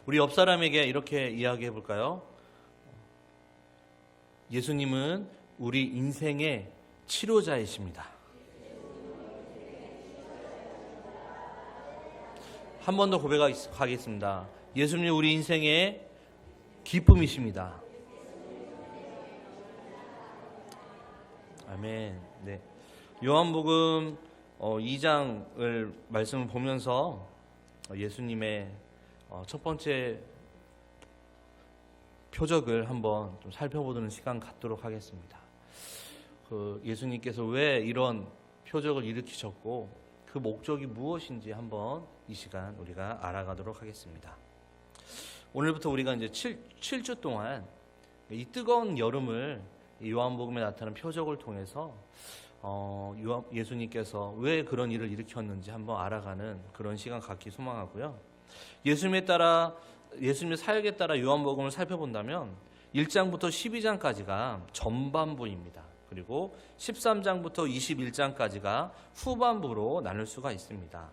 우리 옆 사람에게 이렇게 이야기해 볼까요? 예수님은 우리 인생의 치료자이십니다. 한 번 더 고백하겠습니다. 예수님 우리 인생의 기쁨이십니다. 아멘. 네. 요한복음 2장을 말씀을 보면서 예수님의 첫 번째 표적을 한번 좀 살펴보는 시간 갖도록 하겠습니다. 예수님께서 왜 이런 표적을 일으키셨고 그 목적이 무엇인지 한번 이 시간 우리가 알아가도록 하겠습니다. 오늘부터 우리가 이제 7주 동안 이 뜨거운 여름을 요한복음에 나타나는 표적을 통해서 예수님께서 왜 그런 일을 일으켰는지 한번 알아가는 그런 시간 갖기 소망하고요. 예수님의 사역에 따라 요한복음을 살펴본다면 1장부터 12장까지가 전반부입니다. 그리고 13장부터 21장까지가 후반부로 나눌 수가 있습니다.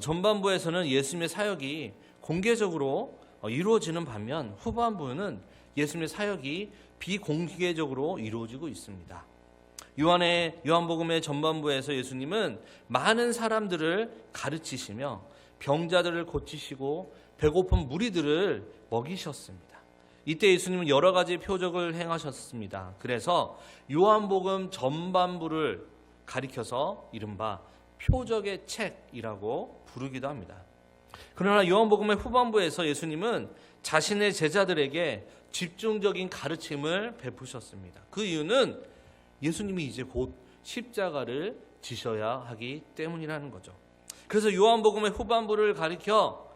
전반부에서는 예수님의 사역이 공개적으로 이루어지는 반면 후반부는 예수님의 사역이 비공개적으로 이루어지고 있습니다. 요한복음의 전반부에서 예수님은 많은 사람들을 가르치시며 병자들을 고치시고 배고픈 무리들을 먹이셨습니다. 이때 예수님은 여러 가지 표적을 행하셨습니다. 그래서 요한복음 전반부를 가리켜서 이른바 표적의 책이라고 부르기도 합니다. 그러나 요한복음의 후반부에서 예수님은 자신의 제자들에게 집중적인 가르침을 베푸셨습니다. 그 이유는 예수님이 이제 곧 십자가를 지셔야 하기 때문이라는 거죠. 그래서 요한복음의 후반부를 가리켜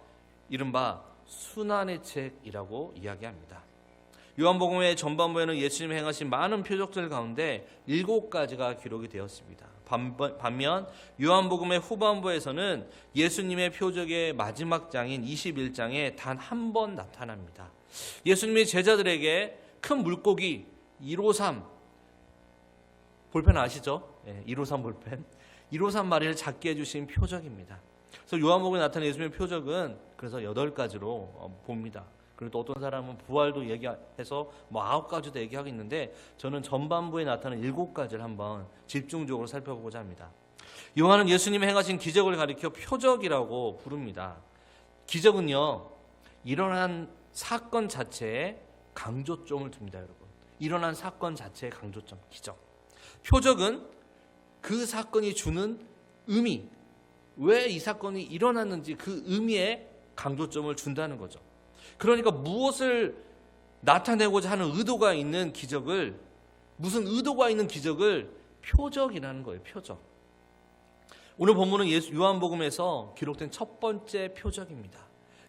이른바 순환의 책이라고 이야기합니다. 요한복음의 전반부에는 예수님이 행하신 많은 표적들 가운데 7가지가 기록이 되었습니다. 반면 요한복음의 후반부에서는 예수님의 표적의 마지막 장인 21장에 단 한 번 나타납니다. 예수님이 제자들에게 큰 물고기 153 볼펜 아시죠? 153 볼펜 153 마리를 잡게 해주신 표적입니다. 그래서 요한복음에 나타난 예수님의 표적은 그래서 8가지로 봅니다. 그리고 또 어떤 사람은 부활도 얘기해서 9가지도 얘기하겠는데 저는 전반부에 나타난 7가지를 한번 집중적으로 살펴보고자 합니다. 요한은 예수님이 행하신 기적을 가리켜 표적이라고 부릅니다. 기적은요, 일어난 사건 자체에 강조점을 둡니다, 여러분. 일어난 사건 자체의 강조점, 기적. 표적은 그 사건이 주는 의미, 왜 이 사건이 일어났는지 그 의미에 강조점을 준다는 거죠. 그러니까 무엇을 나타내고자 하는 의도가 있는 기적을, 무슨 의도가 있는 기적을 표적이라는 거예요. 표적. 오늘 본문은 요한복음에서 기록된 첫 번째 표적입니다.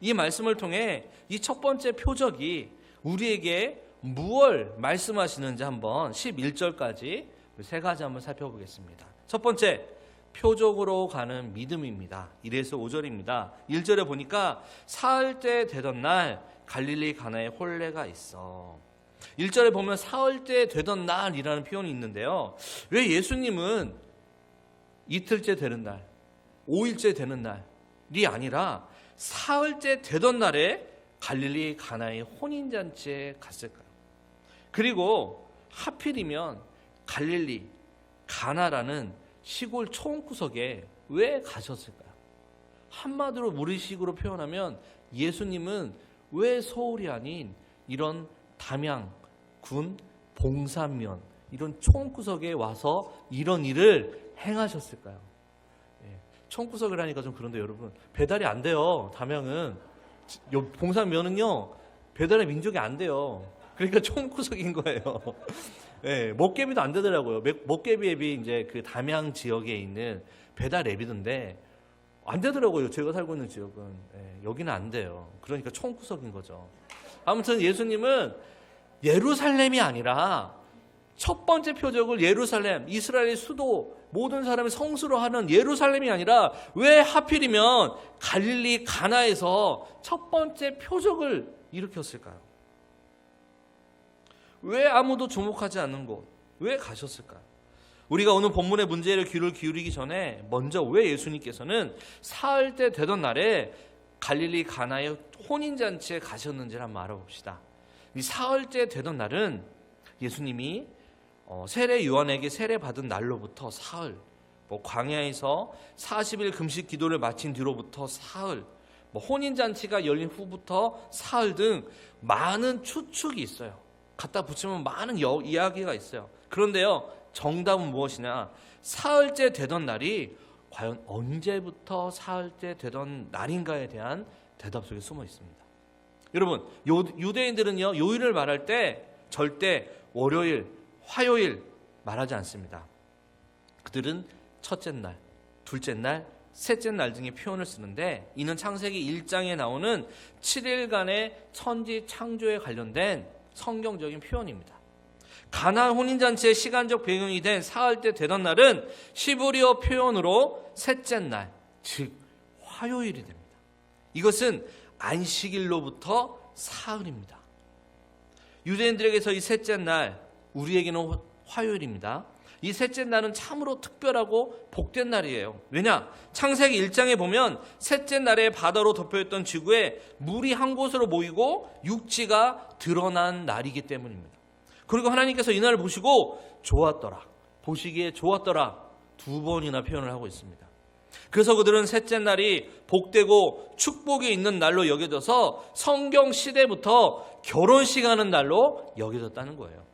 이 말씀을 통해 이 첫 번째 표적이 우리에게 무엇을 말씀하시는지 한번 11절까지 3가지 한번 살펴보겠습니다. 첫 번째, 표적으로 가는 믿음입니다. 1에서 5절입니다. 1절에 보니까 사흘 때 되던 날 갈릴리 가나에 혼례가 있어. 1절에 보면 사흘 때 되던 날이라는 표현이 있는데요. 왜 예수님은 이틀째 되는 날, 5일째 되는 날이 아니라 사흘 때 되던 날에 갈릴리 가나의 혼인잔치에 갔을까요? 그리고 하필이면 갈릴리 가나라는 시골 초원구석에 왜 가셨을까요? 한마디로 무리식으로 표현하면 예수님은 왜 서울이 아닌 이런 담양군 봉산면 이런 초원구석에 와서 이런 일을 행하셨을까요? 초원구석을 하니까 좀 그런데 여러분 배달이 안 돼요. 담양은 봉산면은요 배달의 민족이 안 돼요. 그러니까 초원구석인 거예요. 먹개비도 안 되더라고요. 먹개비 앱이 이제 그 담양 지역에 있는 배달 앱이던데 안 되더라고요. 제가 살고 있는 지역은. 여기는 안 돼요. 그러니까 총구석인 거죠. 아무튼 예수님은 예루살렘이 아니라 첫 번째 표적을 예루살렘, 이스라엘의 수도, 모든 사람이 성수로 하는 예루살렘이 아니라 왜 하필이면 갈릴리 가나에서 첫 번째 표적을 일으켰을까요? 왜 아무도 주목하지 않는 곳, 왜 가셨을까요? 우리가 오늘 본문의 문제를 귀를 기울이기 전에 먼저 왜 예수님께서는 사흘 때 되던 날에 갈릴리 가나에 혼인잔치에 가셨는지를 한번 알아봅시다. 이 사흘째 되던 날은 예수님이 세례 요한에게 세례 받은 날로부터 사흘, 광야에서 40일 금식 기도를 마친 뒤로부터 사흘, 혼인잔치가 열린 후부터 사흘 등 많은 추측이 있어요. 갖다 붙이면 많은 이야기가 있어요. 그런데요, 정답은 무엇이냐? 사흘째 되던 날이 과연 언제부터 사흘째 되던 날인가에 대한 대답 속에 숨어 있습니다. 여러분, 유대인들은요, 요일을 말할 때 절대 월요일, 화요일 말하지 않습니다. 그들은 첫째 날, 둘째 날, 셋째 날 등의 표현을 쓰는데, 이는 창세기 1장에 나오는 7일간의 천지 창조에 관련된 성경적인 표현입니다. 가나안 혼인잔치의 시간적 배경이 된 사흘째 되던 날은 히브리어 표현으로 셋째 날, 즉 화요일이 됩니다. 이것은 안식일로부터 사흘입니다. 유대인들에게서 이 셋째 날, 우리에게는 화요일입니다. 이 셋째 날은 참으로 특별하고 복된 날이에요. 왜냐? 창세기 1장에 보면 셋째 날에 바다로 덮여있던 지구에 물이 한 곳으로 모이고 육지가 드러난 날이기 때문입니다. 그리고 하나님께서 이 날을 보시고 좋았더라, 보시기에 좋았더라 두 번이나 표현을 하고 있습니다. 그래서 그들은 셋째 날이 복되고 축복이 있는 날로 여겨져서 성경 시대부터 결혼식하는 날로 여겨졌다는 거예요.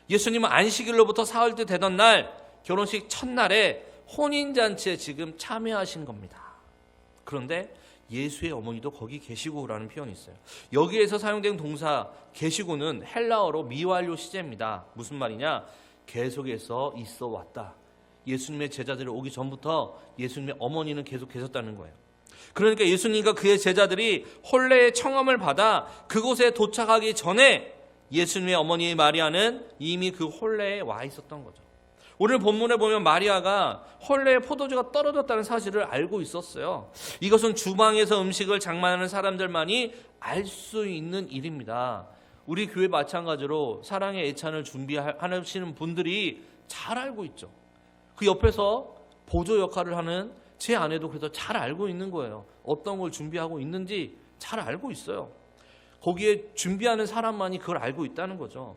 예수님은 안식일로부터 사흘째 되던 날, 결혼식 첫날에 혼인잔치에 지금 참여하신 겁니다. 그런데 예수의 어머니도 거기 계시고라는 표현이 있어요. 여기에서 사용된 동사 계시고는 헬라어로 미완료 시제입니다. 무슨 말이냐? 계속해서 있어 왔다. 예수님의 제자들이 오기 전부터 예수님의 어머니는 계속 계셨다는 거예요. 그러니까 예수님과 그의 제자들이 혼례의 청함을 받아 그곳에 도착하기 전에 예수님의 어머니 마리아는 이미 그 혼례에 와 있었던 거죠. 오늘 본문에 보면 마리아가 혼례에 포도주가 떨어졌다는 사실을 알고 있었어요. 이것은 주방에서 음식을 장만하는 사람들만이 알 수 있는 일입니다. 우리 교회 마찬가지로 사랑의 예찬을 준비하시는 분들이 잘 알고 있죠. 그 옆에서 보조 역할을 하는 제 아내도 그래서 잘 알고 있는 거예요. 어떤 걸 준비하고 있는지 잘 알고 있어요. 거기에 준비하는 사람만이 그걸 알고 있다는 거죠.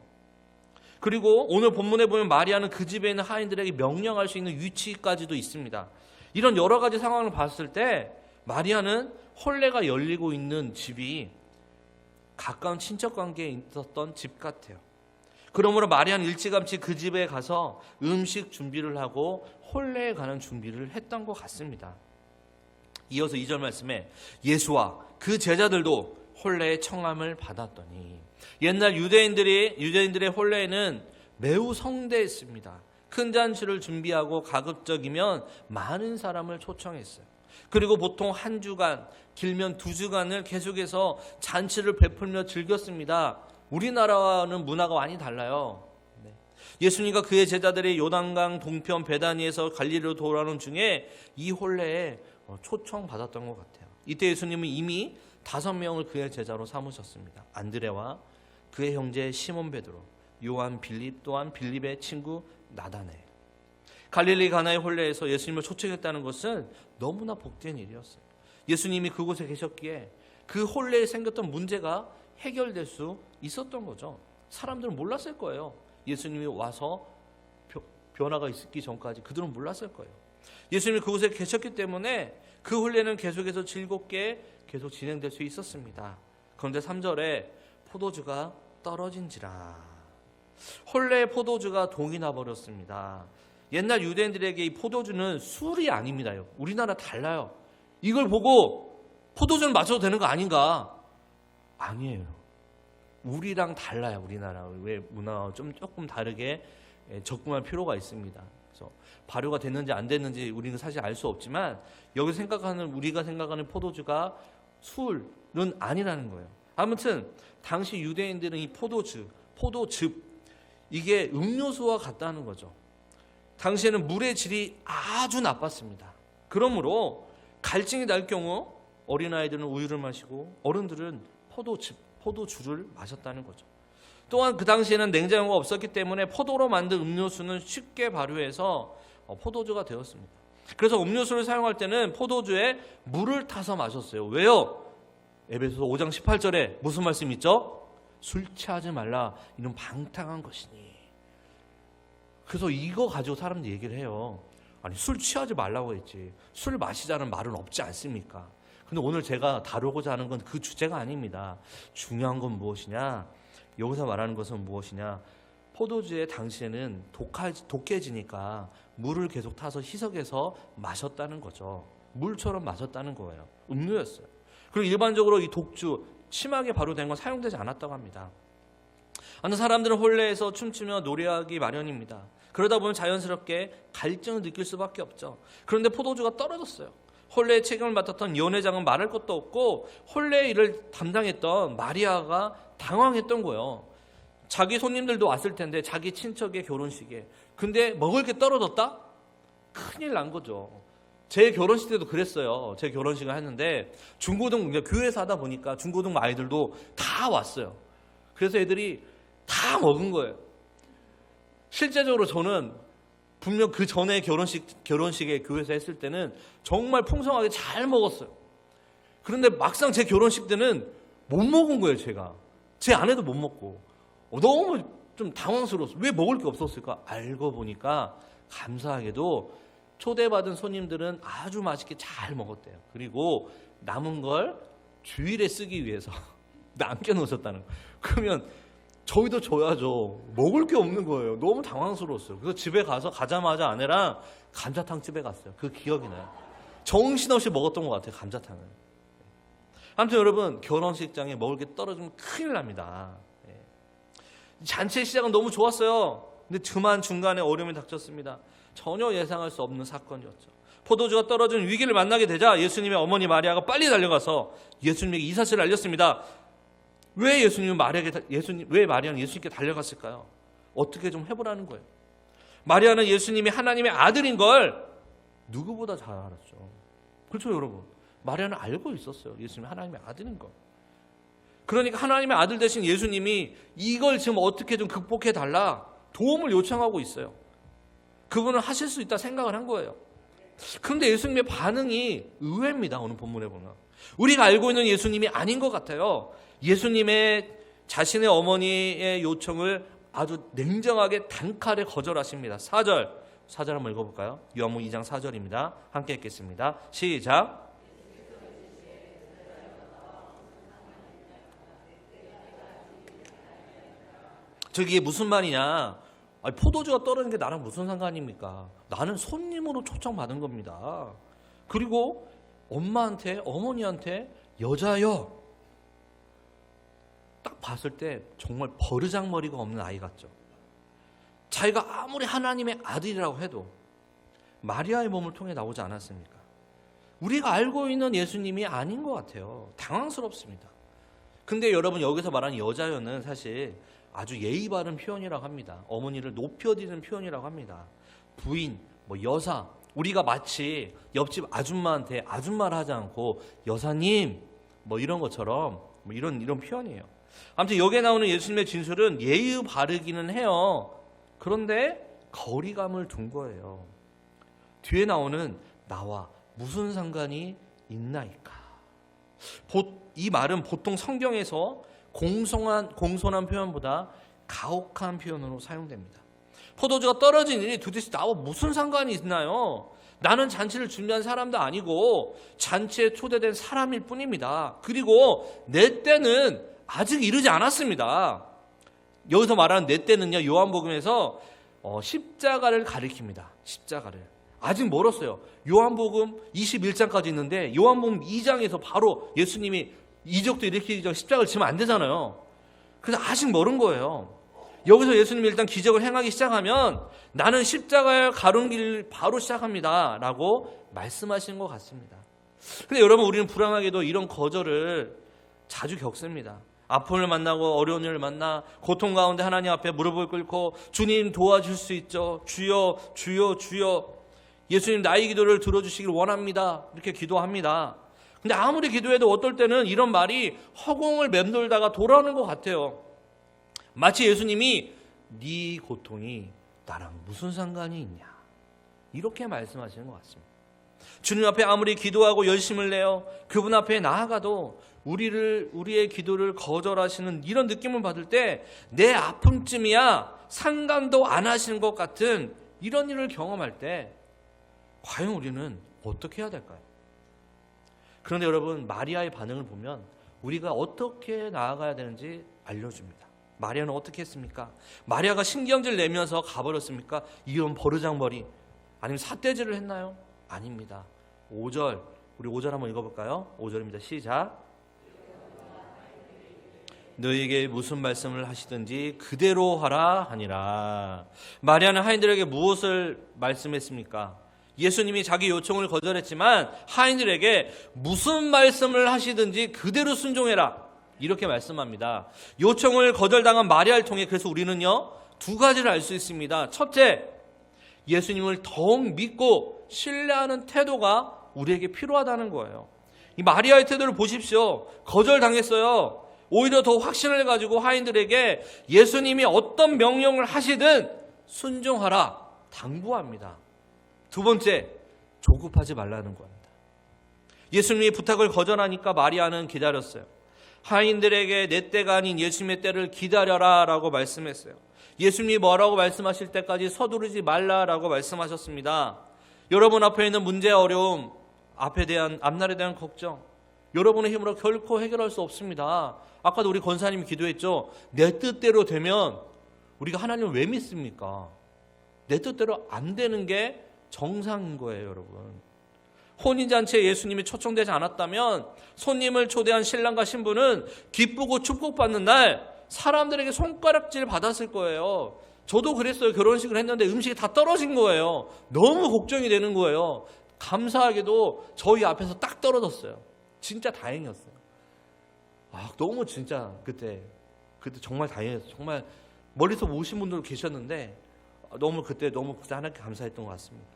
그리고 오늘 본문에 보면 마리아는 그 집에 있는 하인들에게 명령할 수 있는 위치까지도 있습니다. 이런 여러 가지 상황을 봤을 때 마리아는 혼례가 열리고 있는 집이 가까운 친척 관계에 있었던 집 같아요. 그러므로 마리아는 일찌감치 그 집에 가서 음식 준비를 하고 혼례에 관한 준비를 했던 것 같습니다. 이어서 2절 말씀에 예수와 그 제자들도 혼례의 청함을 받았더니, 옛날 유대인들의 혼례는 매우 성대했습니다. 큰 잔치를 준비하고 가급적이면 많은 사람을 초청했어요. 그리고 보통 한 주간, 길면 2주간을 계속해서 잔치를 베풀며 즐겼습니다. 우리나라와는 문화가 많이 달라요. 예수님과 그의 제자들이 요단강 동편 베다니에서 갈릴리로 돌아오는 중에 이 혼례에 초청받았던 것 같아요. 이때 예수님은 이미 5명을 그의 제자로 삼으셨습니다. 안드레와 그의 형제 시몬 베드로, 요한, 빌립, 또한 빌립의 친구 나다나엘. 갈릴리 가나의 혼례에서 예수님을 초청했다는 것은 너무나 복된 일이었어요. 예수님이 그곳에 계셨기에 그 혼례에 생겼던 문제가 해결될 수 있었던 거죠. 사람들은 몰랐을 거예요. 예수님이 와서 변화가 있기 전까지 그들은 몰랐을 거예요. 예수님이 그곳에 계셨기 때문에 그 혼례는 계속해서 즐겁게 계속 진행될 수 있었습니다. 그런데 3절에 포도주가 떨어진지라. 혼례의 포도주가 동이 나버렸습니다. 옛날 유대인들에게 이 포도주는 술이 아닙니다. 우리나라 달라요. 이걸 보고 포도주는 마셔도 되는 거 아닌가? 아니에요. 우리랑 달라요. 우리나라 왜 문화와 조금 다르게 접근할 필요가 있습니다. 그래서 발효가 됐는지 안 됐는지 우리는 사실 알 수 없지만 여기서 우리가 생각하는 포도주가 술은 아니라는 거예요. 아무튼 당시 유대인들은 이 포도즙 이게 음료수와 같다는 거죠. 당시에는 물의 질이 아주 나빴습니다. 그러므로 갈증이 날 경우 어린아이들은 우유를 마시고 어른들은 포도주를 마셨다는 거죠. 또한 그 당시에는 냉장고가 없었기 때문에 포도로 만든 음료수는 쉽게 발효해서 포도주가 되었습니다. 그래서 음료수를 사용할 때는 포도주에 물을 타서 마셨어요. 왜요? 에베소서 5장 18절에 무슨 말씀 있죠? 술 취하지 말라, 이는 방탕한 것이니. 그래서 이거 가지고 사람들이 얘기를 해요. 아니, 술 취하지 말라고 했지, 술 마시자는 말은 없지 않습니까? 근데 오늘 제가 다루고자 하는 건 그 주제가 아닙니다. 중요한 건 무엇이냐, 여기서 말하는 것은 무엇이냐, 포도주에 당시에는 독해지니까 물을 계속 타서 희석해서 마셨다는 거죠. 물처럼 마셨다는 거예요. 음료였어요. 그리고 일반적으로 이 독주, 심하게 발효된 건 사용되지 않았다고 합니다. 어느 사람들은 혼례에서 춤추며 노래하기 마련입니다. 그러다 보면 자연스럽게 갈증을 느낄 수밖에 없죠. 그런데 포도주가 떨어졌어요. 혼례의 책임을 맡았던 연회장은 말할 것도 없고 혼례의 일을 담당했던 마리아가 당황했던 거예요. 자기 손님들도 왔을 텐데, 자기 친척의 결혼식에. 근데 먹을 게 떨어졌다? 큰일 난 거죠. 제 결혼식 때도 그랬어요. 제 결혼식을 했는데 중고등, 교회에서 하다 보니까 중고등 아이들도 다 왔어요. 그래서 애들이 다 먹은 거예요. 실제적으로 저는 분명 그 전에 결혼식에 교회에서 했을 때는 정말 풍성하게 잘 먹었어요. 그런데 막상 제 결혼식 때는 못 먹은 거예요. 제가 제 아내도 못 먹고 너무 좀 당황스러웠어요. 왜 먹을 게 없었을까? 알고 보니까 감사하게도 초대받은 손님들은 아주 맛있게 잘 먹었대요. 그리고 남은 걸 주일에 쓰기 위해서 남겨놓으셨다는 거예요. 그러면 저희도 줘야죠. 먹을 게 없는 거예요. 너무 당황스러웠어요. 그래서 집에 가자마자 아내랑 감자탕 집에 갔어요. 그 기억이 나요. 정신없이 먹었던 것 같아요, 감자탕을. 아무튼 여러분, 결혼식장에 먹을 게 떨어지면 큰일 납니다. 잔치의 시작은 너무 좋았어요. 근데 그만 중간에 어려움이 닥쳤습니다. 전혀 예상할 수 없는 사건이었죠. 포도주가 떨어진 위기를 만나게 되자 예수님의 어머니 마리아가 빨리 달려가서 예수님에게 이 사실을 알렸습니다. 왜 마리아는 예수님께 달려갔을까요? 어떻게 좀 해보라는 거예요. 마리아는 예수님이 하나님의 아들인 걸 누구보다 잘 알았죠. 그렇죠, 여러분? 마리아는 알고 있었어요. 예수님이 하나님의 아들인 걸. 그러니까 하나님의 아들 대신 예수님이 이걸 지금 어떻게 좀 극복해달라 도움을 요청하고 있어요. 그분은 하실 수 있다 생각을 한 거예요. 그런데 예수님의 반응이 의외입니다. 오늘 본문에 보면 우리가 알고 있는 예수님이 아닌 것 같아요. 예수님의 자신의 어머니의 요청을 아주 냉정하게 단칼에 거절하십니다. 4절 한번 읽어볼까요? 요한복음 2장 4절입니다. 함께 읽겠습니다. 시작. 저게 무슨 말이냐? 아니, 포도주가 떨어진 게 나랑 무슨 상관입니까? 나는 손님으로 초청받은 겁니다. 그리고 어머니한테 여자여. 딱 봤을 때 정말 버르장머리가 없는 아이 같죠. 자기가 아무리 하나님의 아들이라고 해도 마리아의 몸을 통해 나오지 않았습니까? 우리가 알고 있는 예수님이 아닌 것 같아요. 당황스럽습니다. 근데 여러분, 여기서 말하는 여자여는 사실 아주 예의 바른 표현이라고 합니다. 어머니를 높여드리는 표현이라고 합니다. 부인, 여사, 우리가 마치 옆집 아줌마한테 아줌마를 하지 않고 여사님 이런 것처럼 이런 표현이에요. 아무튼 여기에 나오는 예수님의 진술은 예의 바르기는 해요. 그런데 거리감을 둔 거예요. 뒤에 나오는 나와 무슨 상관이 있나이까. 이 말은 보통 성경에서 공손한 표현보다 가혹한 표현으로 사용됩니다. 포도주가 떨어진 일이 도대체 나와 무슨 상관이 있나요? 나는 잔치를 준비한 사람도 아니고 잔치에 초대된 사람일 뿐입니다. 그리고 내 때는 아직 이르지 않았습니다. 여기서 말하는 내 때는요, 요한복음에서 십자가를 가리킵니다. 십자가를. 아직 멀었어요. 요한복음 21장까지 있는데 요한복음 2장에서 바로 예수님이 이적도 일으키기 전 십자가를 지면 안 되잖아요. 그래서 아직 멀은 거예요. 여기서 예수님이 일단 기적을 행하기 시작하면 나는 십자가를 가는 길을 바로 시작합니다 라고 말씀하시는 것 같습니다. 근데 여러분, 우리는 불안하게도 이런 거절을 자주 겪습니다. 아픔을 만나고 어려운 일을 만나 고통 가운데 하나님 앞에 무릎을 꿇고 주님 도와줄 수 있죠. 주여 주여 주여, 예수님 나의 기도를 들어주시길 원합니다, 이렇게 기도합니다. 근데 아무리 기도해도 어떨 때는 이런 말이 허공을 맴돌다가 돌아오는 것 같아요. 마치 예수님이 네 고통이 나랑 무슨 상관이 있냐, 이렇게 말씀하시는 것 같습니다. 주님 앞에 아무리 기도하고 열심을 내어 그분 앞에 나아가도 우리의 기도를 거절하시는 이런 느낌을 받을 때 내 아픔쯤이야 상관도 안 하시는 것 같은 이런 일을 경험할 때 과연 우리는 어떻게 해야 될까요? 그런데 여러분, 마리아의 반응을 보면 우리가 어떻게 나아가야 되는지 알려줍니다. 마리아는 어떻게 했습니까? 마리아가 신경질 내면서 가버렸습니까? 이런 버르장머리, 아니면 삿대질을 했나요? 아닙니다. 5절, 우리 5절 한번 읽어볼까요? 5절입니다. 시작. 너희에게 무슨 말씀을 하시든지 그대로 하라 하니라. 마리아는 하인들에게 무엇을 말씀했습니까? 예수님이 자기 요청을 거절했지만 하인들에게 무슨 말씀을 하시든지 그대로 순종해라, 이렇게 말씀합니다. 요청을 거절당한 마리아를 통해 그래서 우리는요, 두 가지를 알 수 있습니다. 첫째, 예수님을 더욱 믿고 신뢰하는 태도가 우리에게 필요하다는 거예요. 이 마리아의 태도를 보십시오. 거절당했어요. 오히려 더 확신을 가지고 하인들에게 예수님이 어떤 명령을 하시든 순종하라 당부합니다. 두 번째, 조급하지 말라는 겁니다. 예수님이 부탁을 거절하니까 마리아는 기다렸어요. 하인들에게 내 때가 아닌 예수님의 때를 기다려라 라고 말씀했어요. 예수님이 뭐라고 말씀하실 때까지 서두르지 말라라고 말씀하셨습니다. 여러분 앞에 있는 문제와 어려움, 앞날에 대한 걱정, 여러분의 힘으로 결코 해결할 수 없습니다. 아까도 우리 권사님이 기도했죠. 내 뜻대로 되면 우리가 하나님을 왜 믿습니까? 내 뜻대로 안 되는 게 정상인 거예요, 여러분. 혼인잔치에 예수님이 초청되지 않았다면 손님을 초대한 신랑과 신부는 기쁘고 축복받는 날 사람들에게 손가락질 받았을 거예요. 저도 그랬어요. 결혼식을 했는데 음식이 다 떨어진 거예요. 너무 걱정이 되는 거예요. 감사하게도 저희 앞에서 딱 떨어졌어요. 진짜 다행이었어요. 너무 진짜 그때 정말 다행이었어요. 정말 멀리서 오신 분들 계셨는데 그때 하나님께 감사했던 것 같습니다.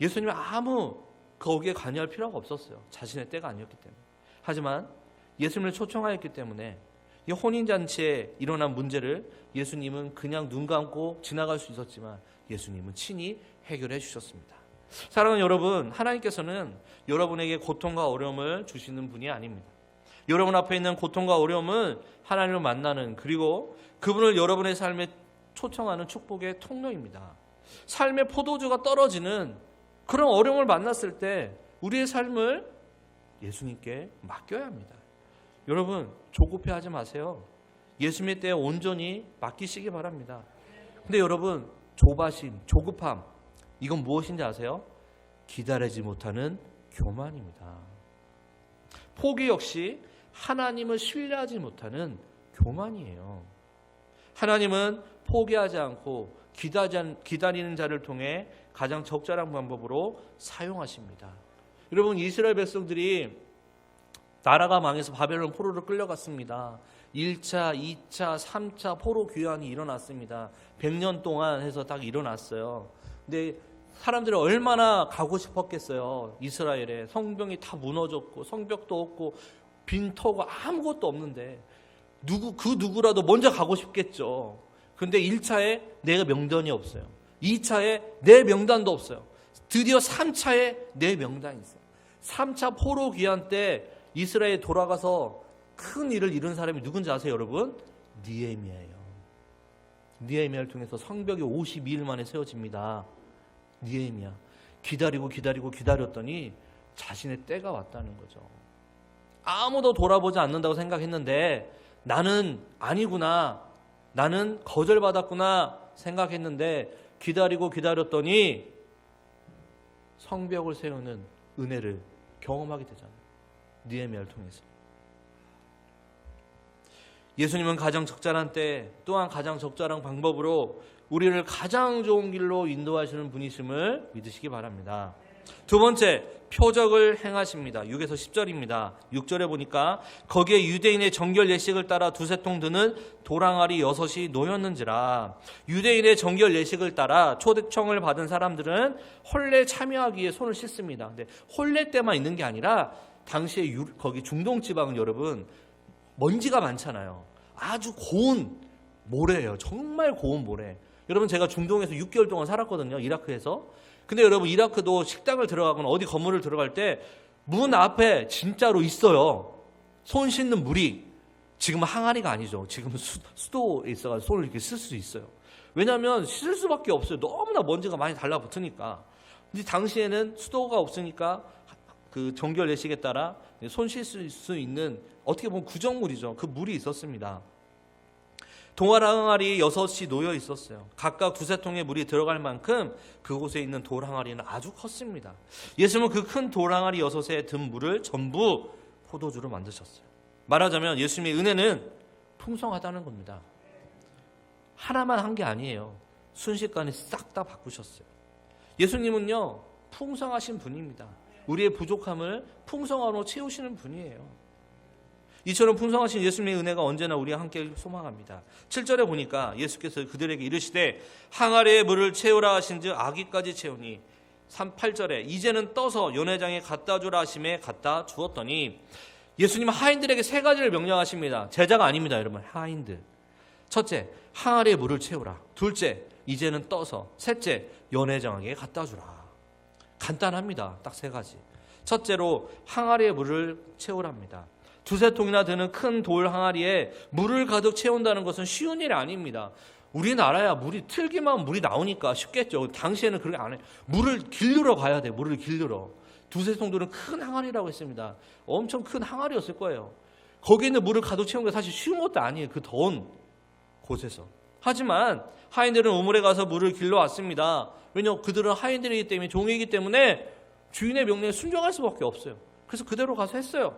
예수님은 거기에 관여할 필요가 없었어요. 자신의 때가 아니었기 때문에. 하지만 예수님을 초청하였기 때문에 이 혼인잔치에 일어난 문제를 예수님은 그냥 눈 감고 지나갈 수 있었지만 예수님은 친히 해결해 주셨습니다. 사랑하는 여러분, 하나님께서는 여러분에게 고통과 어려움을 주시는 분이 아닙니다. 여러분 앞에 있는 고통과 어려움은 하나님을 만나는, 그리고 그분을 여러분의 삶에 초청하는 축복의 통로입니다. 삶의 포도주가 떨어지는 그런 어려움을 만났을 때 우리의 삶을 예수님께 맡겨야 합니다. 여러분, 조급해하지 마세요. 예수님의 때에 온전히 맡기시기 바랍니다. 근데 여러분, 조급함, 이건 무엇인지 아세요? 기다리지 못하는 교만입니다. 포기 역시 하나님을 신뢰하지 못하는 교만이에요. 하나님은 포기하지 않고 기다리는 자를 통해 가장 적절한 방법으로 사용하십니다. 여러분, 이스라엘 백성들이 나라가 망해서 바벨론 포로로 끌려갔습니다. 1차, 2차, 3차 포로 귀환이 일어났습니다. 100년 동안 해서 딱 일어났어요. 근데 사람들이 얼마나 가고 싶었겠어요. 이스라엘에 성벽이 다 무너졌고 성벽도 없고 빈터고 아무것도 없는데 그 누구라도 먼저 가고 싶겠죠. 근데 1차에 내 명단이 없어요. 2차에 내 명단도 없어요. 드디어 3차에 내 명단이 있어요. 3차 포로 귀환 때 이스라엘에 돌아가서 큰 일을 이룬 사람이 누군지 아세요, 여러분? 느헤미야예요. 느헤미야를 통해서 성벽이 52일 만에 세워집니다. 느헤미야. 기다렸더니 자신의 때가 왔다는 거죠. 아무도 돌아보지 않는다고 생각했는데 나는 아니구나, 나는 거절받았구나 생각했는데 기다렸더니 성벽을 세우는 은혜를 경험하게 되잖아요. 느헤미야를 통해서. 예수님은 가장 적절한 때 또한 가장 적절한 방법으로 우리를 가장 좋은 길로 인도하시는 분이심을 믿으시기 바랍니다. 두 번째, 표적을 행하십니다. 6에서 10절입니다. 6절에 보니까 거기에 유대인의 정결 예식을 따라 두세 통 드는 도랑아리 6이 놓였는지라. 유대인의 정결 예식을 따라 초청을 받은 사람들은 혼례에 참여하기 위해 손을 씻습니다. 근데 혼례 때만 있는 게 아니라 당시에 거기 중동 지방은 여러분 먼지가 많잖아요. 아주 고운 모래예요. 정말 고운 모래. 여러분, 제가 중동에서 6개월 동안 살았거든요. 이라크에서. 근데 여러분, 이라크도 식당을 들어가거나 어디 건물을 들어갈 때 문 앞에 진짜로 있어요. 손 씻는 물이. 지금은 항아리가 아니죠. 지금은 수도에 있어가지고 손을 이렇게 쓸 수 있어요. 왜냐하면 씻을 수밖에 없어요. 너무나 먼지가 많이 달라붙으니까. 근데 당시에는 수도가 없으니까 그 정결 예식에 따라 손 씻을 수 있는 어떻게 보면 구정물이죠. 그 물이 있었습니다. 동화 항아리 6이 놓여 있었어요. 각각 2-3통의 물이 들어갈 만큼 그곳에 있는 돌 항아리는 아주 컸습니다. 예수님은 그 큰 돌 항아리 6에 든 물을 전부 포도주로 만드셨어요. 말하자면 예수님의 은혜는 풍성하다는 겁니다. 하나만 한 게 아니에요. 순식간에 싹 다 바꾸셨어요. 예수님은요, 풍성하신 분입니다. 우리의 부족함을 풍성함으로 채우시는 분이에요. 이처럼 풍성하신 예수님의 은혜가 언제나 우리와 함께 소망합니다. 7절에 보니까 예수께서 그들에게 이르시되 항아리에 물을 채우라 하신즉 아기까지 채우니 8절에 이제는 떠서 연회장에 갖다 주라 하심에 갖다 주었더니 예수님은 하인들에게 3가지를 명령하십니다. 제자가 아닙니다, 여러분. 하인들. 첫째, 항아리에 물을 채우라. 둘째, 이제는 떠서. 셋째, 연회장에게 갖다 주라. 간단합니다. 딱 3가지. 첫째로 항아리에 물을 채우랍니다. 2-3통이나 되는 큰 돌 항아리에 물을 가득 채운다는 것은 쉬운 일이 아닙니다. 우리나라야 물이 틀기만 하면 물이 나오니까 쉽겠죠. 당시에는 그렇게 안 해요. 물을 길르러 가야 돼요. 물을 길르러. 2-3통들은 큰 항아리라고 했습니다. 엄청 큰 항아리였을 거예요. 거기에 있는 물을 가득 채우는 게 사실 쉬운 것도 아니에요. 그 더운 곳에서. 하지만 하인들은 우물에 가서 물을 길러 왔습니다. 왜냐하면 그들은 하인들이기 때문에, 종이기 때문에 주인의 명령에 순종할 수밖에 없어요. 그래서 그대로 가서 했어요.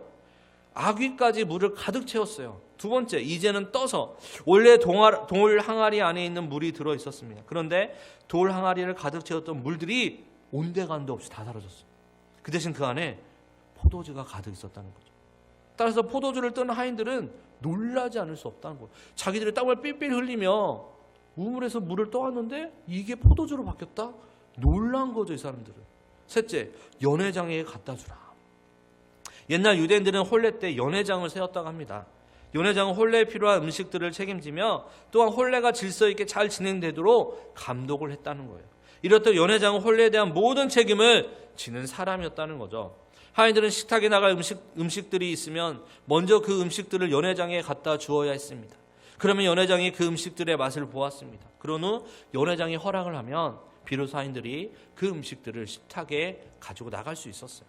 아귀까지 물을 가득 채웠어요. 2번째, 이제는 떠서. 원래 돌 항아리 안에 있는 물이 들어 있었습니다. 그런데 돌 항아리를 가득 채웠던 물들이 온데간데 없이 다 사라졌어요. 그 대신 그 안에 포도주가 가득 있었다는 거죠. 따라서 포도주를 뜬 하인들은 놀라지 않을 수 없다는 거예요. 자기들의 땀을 삘삘 흘리며 우물에서 물을 떠왔는데 이게 포도주로 바뀌었다? 놀란 거죠, 이 사람들은. 셋째, 연회장에 갖다 주라. 옛날 유대인들은 혼례 때 연회장을 세웠다고 합니다. 연회장은 혼례에 필요한 음식들을 책임지며 또한 혼례가 질서 있게 잘 진행되도록 감독을 했다는 거예요. 이렇듯 연회장은 혼례에 대한 모든 책임을 지는 사람이었다는 거죠. 하인들은 식탁에 나갈 음식들이 있으면 먼저 그 음식들을 연회장에 갖다 주어야 했습니다. 그러면 연회장이 그 음식들의 맛을 보았습니다. 그런 후 연회장이 허락을 하면 비로소 하인들이 그 음식들을 식탁에 가지고 나갈 수 있었어요.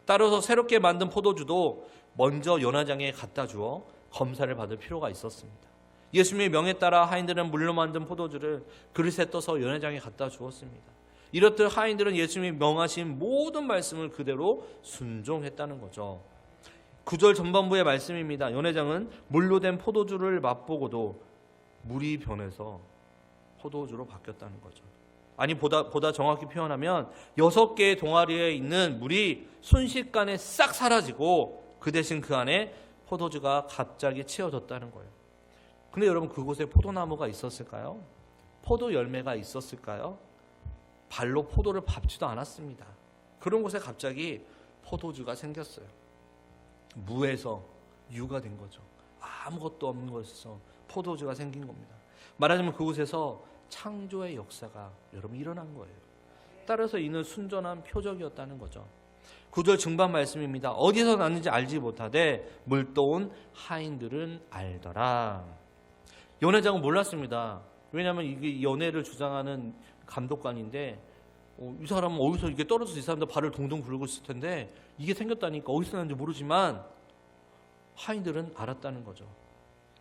따라서 새롭게 만든 포도주도 먼저 연회장에 갖다 주어 검사를 받을 필요가 있었습니다. 예수님의 명에 따라 하인들은 물로 만든 포도주를 그릇에 떠서 연회장에 갖다 주었습니다. 이렇듯 하인들은 예수님이 명하신 모든 말씀을 그대로 순종했다는 거죠. 9절 전반부의 말씀입니다. 연회장은 물로 된 포도주를 맛보고도 물이 변해서 포도주로 바뀌었다는 거죠. 아니 보다 정확히 표현하면 6개의 동아리에 있는 물이 순식간에 싹 사라지고 그 대신 그 안에 포도주가 갑자기 채워졌다는 거예요. 근데 여러분, 그곳에 포도나무가 있었을까요? 포도 열매가 있었을까요? 발로 포도를 밟지도 않았습니다. 그런 곳에 갑자기 포도주가 생겼어요. 무에서 유가 된 거죠. 아무것도 없는 곳에서 포도주가 생긴 겁니다. 말하자면 그곳에서 창조의 역사가 여러분 일어난 거예요. 따라서 이는 순전한 표적이었다는 거죠. 9절 중반 말씀입니다. 어디서 났는지 알지 못하되 물떠온 하인들은 알더라. 연회장은 몰랐습니다. 왜냐하면 이게 연회를 주장하는 감독관인데 이 사람은 어디서 이게 떨어져서 이 사람들 발을 동동 굴고 있을 텐데 이게 생겼다니까 어디서 났는지 모르지만 하인들은 알았다는 거죠.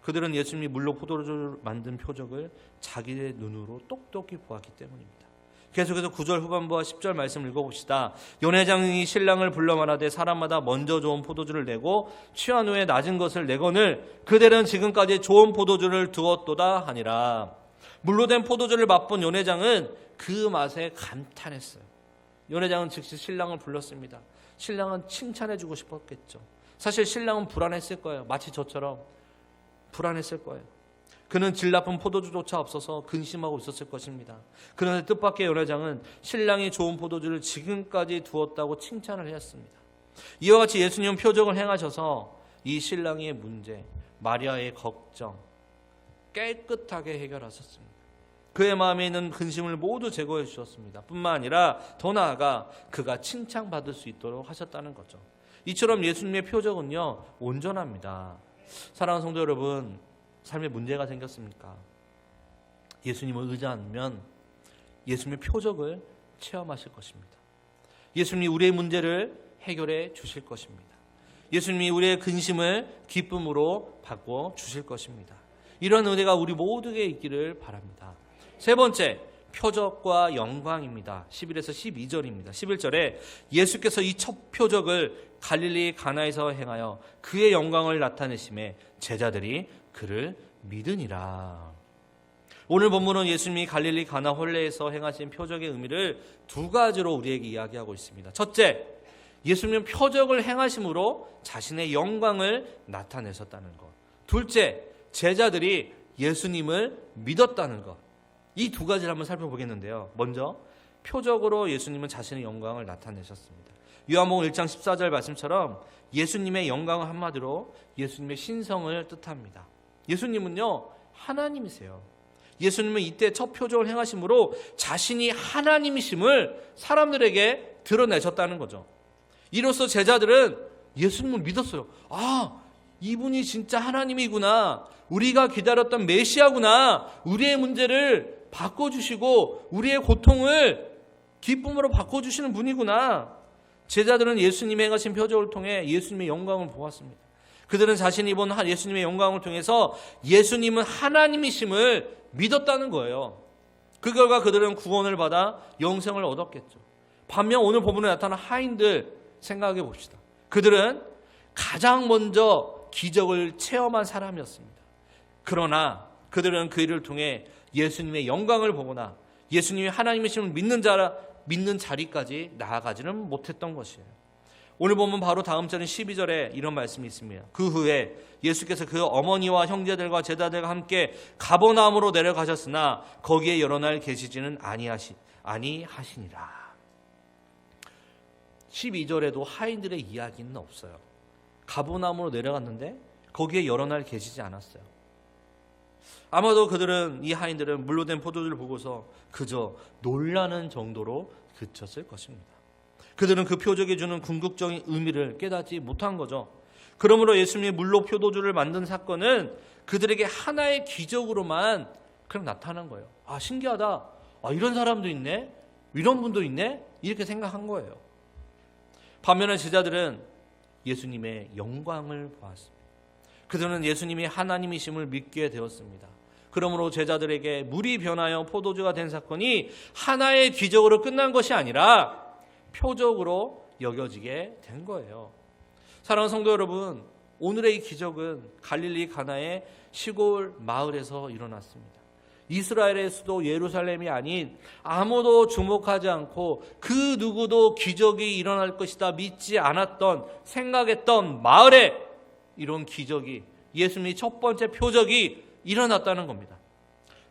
그들은 예수님이 물로 포도주를 만든 표적을 자기의 눈으로 똑똑히 보았기 때문입니다. 계속해서 9절 후반부와 10절 말씀을 읽어봅시다. 연회장이 신랑을 불러 말하되 사람마다 먼저 좋은 포도주를 내고 취한 후에 낮은 것을 내거늘 그들은 지금까지 좋은 포도주를 두었도다 하니라. 물로 된 포도주를 맛본 연회장은 그 맛에 감탄했어요. 연회장은 즉시 신랑을 불렀습니다. 신랑은 칭찬해주고 싶었겠죠. 사실 신랑은 불안했을 거예요. 마치 저처럼 불안했을 거예요. 그는 질 나쁜 포도주조차 없어서 근심하고 있었을 것입니다. 그런데 뜻밖의 연회장은 신랑이 좋은 포도주를 지금까지 두었다고 칭찬을 했습니다. 이와 같이 예수님은 표적을 행하셔서 이 신랑의 문제, 마리아의 걱정 깨끗하게 해결하셨습니다. 그의 마음에 있는 근심을 모두 제거해 주셨습니다. 뿐만 아니라 더 나아가 그가 칭찬받을 수 있도록 하셨다는 거죠. 이처럼 예수님의 표적은요, 온전합니다. 사랑하는 성도 여러분, 삶에 문제가 생겼습니까? 예수님을 의지하면 예수님의 표적을 체험하실 것입니다. 예수님이 우리의 문제를 해결해 주실 것입니다. 예수님이 우리의 근심을 기쁨으로 바꿔 주실 것입니다. 이런 은혜가 우리 모두에게 있기를 바랍니다. 세 번째, 표적과 영광입니다. 11에서 12절입니다. 11절에 예수께서 이 첫 표적을 갈릴리 가나에서 행하여 그의 영광을 나타내심에 제자들이 그를 믿으니라. 오늘 본문은 예수님이 갈릴리 가나 홀레에서 행하신 표적의 의미를 두 가지로 우리에게 이야기하고 있습니다. 첫째, 예수님은 표적을 행하심으로 자신의 영광을 나타내셨다는 것. 둘째, 제자들이 예수님을 믿었다는 것. 이 두 가지를 한번 살펴보겠는데요. 먼저 표적으로 예수님은 자신의 영광을 나타내셨습니다. 요한복음 1장 14절 말씀처럼 예수님의 영광은 한마디로 예수님의 신성을 뜻합니다. 예수님은요, 하나님이세요. 예수님은 이때 첫 표적을 행하심으로 자신이 하나님이심을 사람들에게 드러내셨다는 거죠. 이로써 제자들은 예수님을 믿었어요. 아, 이분이 진짜 하나님이구나. 우리가 기다렸던 메시아구나. 우리의 문제를 바꿔주시고 우리의 고통을 기쁨으로 바꿔주시는 분이구나. 제자들은 예수님이 행하신 표적을 통해 예수님의 영광을 보았습니다. 그들은 자신이 본 예수님의 영광을 통해서 예수님은 하나님이심을 믿었다는 거예요. 그 결과 그들은 구원을 받아 영생을 얻었겠죠. 반면 오늘 본문에 나타난 하인들 생각해 봅시다. 그들은 가장 먼저 기적을 체험한 사람이었습니다. 그러나 그들은 그 일을 통해 예수님의 영광을 보거나 예수님이 하나님이심을 믿는 자리까지 나아가지는 못했던 것이에요. 오늘 보면 바로 다음 절인 12절에 이런 말씀이 있습니다. 그 후에 예수께서 그 어머니와 형제들과 제자들과 함께 가버나움으로 내려가셨으나 거기에 여러 날 계시지는 아니하시니라. 12절에도 하인들의 이야기는 없어요. 가버나움으로 내려갔는데 거기에 여러 날 계시지 않았어요. 아마도 이 하인들은 물로 된 포도주를 보고서 그저 놀라는 정도로 그쳤을 것입니다. 그들은 그 표적이 주는 궁극적인 의미를 깨닫지 못한 거죠. 그러므로 예수님이 물로 포도주를 만든 사건은 그들에게 하나의 기적으로만 그냥 나타난 거예요. 아, 신기하다. 아, 이런 사람도 있네. 이런 분도 있네. 이렇게 생각한 거예요. 반면에 제자들은 예수님의 영광을 보았습니다. 그들은 예수님이 하나님이심을 믿게 되었습니다. 그러므로 제자들에게 물이 변하여 포도주가 된 사건이 하나의 기적으로 끝난 것이 아니라 표적으로 여겨지게 된 거예요. 사랑하는 성도 여러분, 오늘의 이 기적은 갈릴리 가나의 시골 마을에서 일어났습니다. 이스라엘의 수도 예루살렘이 아닌 아무도 주목하지 않고 그 누구도 기적이 일어날 것이다 믿지 않았던 생각했던 마을에 이런 기적이, 예수님의 첫 번째 표적이 일어났다는 겁니다.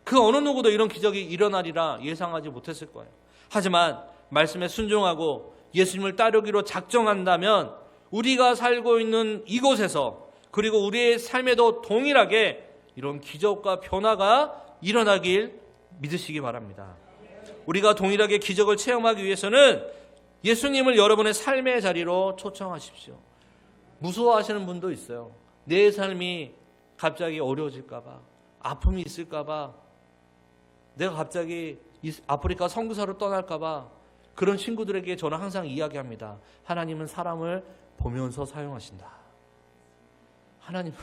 그 어느 누구도 이런 기적이 일어나리라 예상하지 못했을 거예요. 하지만 말씀에 순종하고 예수님을 따르기로 작정한다면 우리가 살고 있는 이곳에서 그리고 우리의 삶에도 동일하게 이런 기적과 변화가 일어나길 믿으시기 바랍니다. 우리가 동일하게 기적을 체험하기 위해서는 예수님을 여러분의 삶의 자리로 초청하십시오. 무서워하시는 분도 있어요. 내 삶이 갑자기 어려워질까 봐, 아픔이 있을까 봐, 내가 갑자기 아프리카 선교사로 떠날까 봐, 그런 친구들에게 저는 항상 이야기합니다. 하나님은 사람을 보면서 사용하신다. 하나님은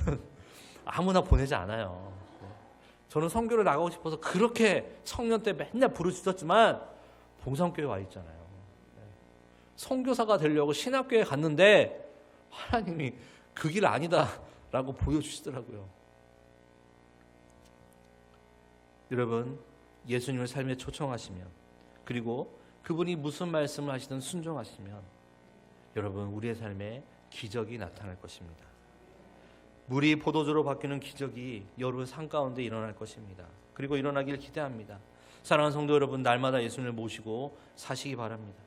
아무나 보내지 않아요. 저는 선교를 나가고 싶어서 그렇게 청년 때 맨날 부르짖었지만 봉성교회 와 있잖아요. 선교사가 되려고 신학교에 갔는데 하나님이 그 길 아니다라고 보여주시더라고요. 여러분, 예수님을 삶에 초청하시면, 그리고 그분이 무슨 말씀을 하시든 순종하시면 여러분, 우리의 삶에 기적이 나타날 것입니다. 물이 포도주로 바뀌는 기적이 여러분 삶 가운데 일어날 것입니다. 그리고 일어나길 기대합니다. 사랑하는 성도 여러분, 날마다 예수님을 모시고 사시기 바랍니다.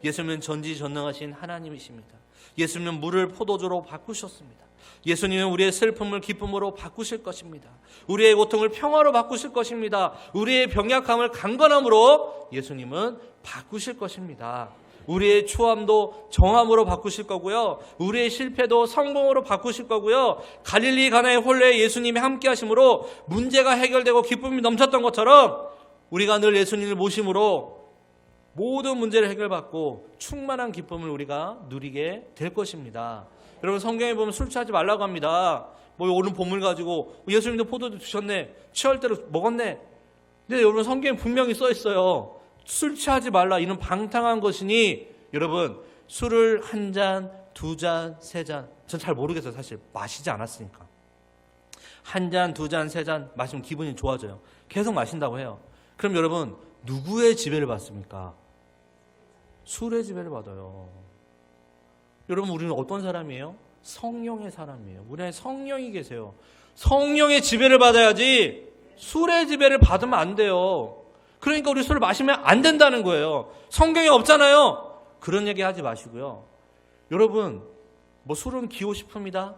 예수님은 전지전능하신 하나님이십니다. 예수님은 물을 포도주로 바꾸셨습니다. 예수님은 우리의 슬픔을 기쁨으로 바꾸실 것입니다. 우리의 고통을 평화로 바꾸실 것입니다. 우리의 병약함을 강건함으로 예수님은 바꾸실 것입니다. 우리의 초함도 정함으로 바꾸실 거고요. 우리의 실패도 성공으로 바꾸실 거고요. 갈릴리 가나의 혼례에 예수님이 함께 하심으로 문제가 해결되고 기쁨이 넘쳤던 것처럼 우리가 늘 예수님을 모심으로 모든 문제를 해결받고 충만한 기쁨을 우리가 누리게 될 것입니다. 여러분, 성경에 보면 술 취하지 말라고 합니다. 오늘 본문 가지고 예수님도 포도주 드셨네, 취할 대로 먹었네. 근데 여러분, 성경에 분명히 써 있어요. 술 취하지 말라, 이는 방탕한 것이니. 여러분, 술을 한 잔, 두 잔, 세 잔, 전 잘 모르겠어요. 사실 마시지 않았으니까. 한 잔, 두 잔, 세 잔 마시면 기분이 좋아져요. 계속 마신다고 해요. 그럼 여러분, 누구의 지배를 받습니까? 술의 지배를 받아요. 여러분, 우리는 어떤 사람이에요? 성령의 사람이에요. 우리 안에 성령이 계세요. 성령의 지배를 받아야지 술의 지배를 받으면 안 돼요. 그러니까 우리 술을 마시면 안 된다는 거예요. 성경에 없잖아요. 그런 얘기 하지 마시고요. 여러분, 술은 기호식품이다?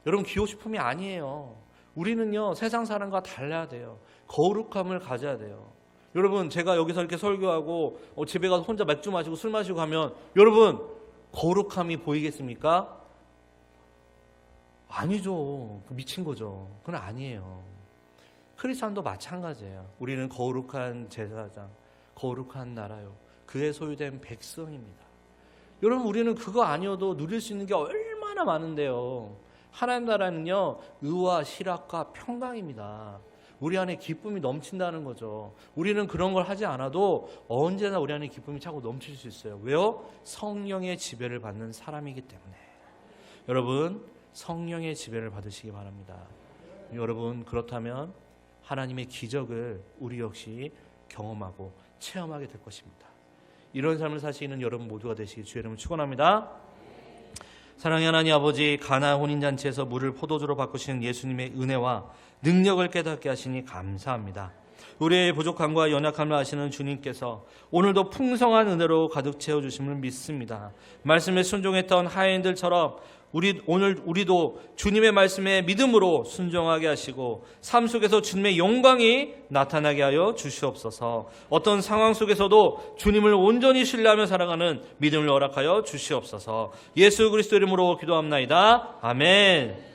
여러분, 기호식품이 아니에요. 우리는요, 세상 사람과 달라야 돼요. 거룩함을 가져야 돼요. 여러분, 제가 여기서 이렇게 설교하고 집에 가서 혼자 맥주 마시고 술 마시고 가면 여러분, 거룩함이 보이겠습니까? 아니죠. 미친 거죠. 그건 아니에요. 크리스찬도 마찬가지예요. 우리는 거룩한 제사장, 거룩한 나라요, 그의 소유된 백성입니다. 여러분, 우리는 그거 아니어도 누릴 수 있는 게 얼마나 많은데요. 하나님 나라는요, 의와 실학과 평강입니다. 우리 안에 기쁨이 넘친다는 거죠. 우리는 그런 걸 하지 않아도 언제나 우리 안에 기쁨이 차고 넘칠 수 있어요. 왜요? 성령의 지배를 받는 사람이기 때문에. 여러분, 성령의 지배를 받으시기 바랍니다. 여러분, 그렇다면 하나님의 기적을 우리 역시 경험하고 체험하게 될 것입니다. 이런 삶을 사시는 여러분 모두가 되시기 주의 이름으로 축원합니다. 사랑의 하나님 아버지, 가나 혼인잔치에서 물을 포도주로 바꾸시는 예수님의 은혜와 능력을 깨닫게 하시니 감사합니다. 우리의 부족함과 연약함을 아시는 주님께서 오늘도 풍성한 은혜로 가득 채워주심을 믿습니다. 말씀에 순종했던 하인들처럼 우리도 주님의 말씀에 믿음으로 순종하게 하시고 삶 속에서 주님의 영광이 나타나게 하여 주시옵소서. 어떤 상황 속에서도 주님을 온전히 신뢰하며 살아가는 믿음을 허락하여 주시옵소서. 예수 그리스도 이름으로 기도합나이다. 아멘.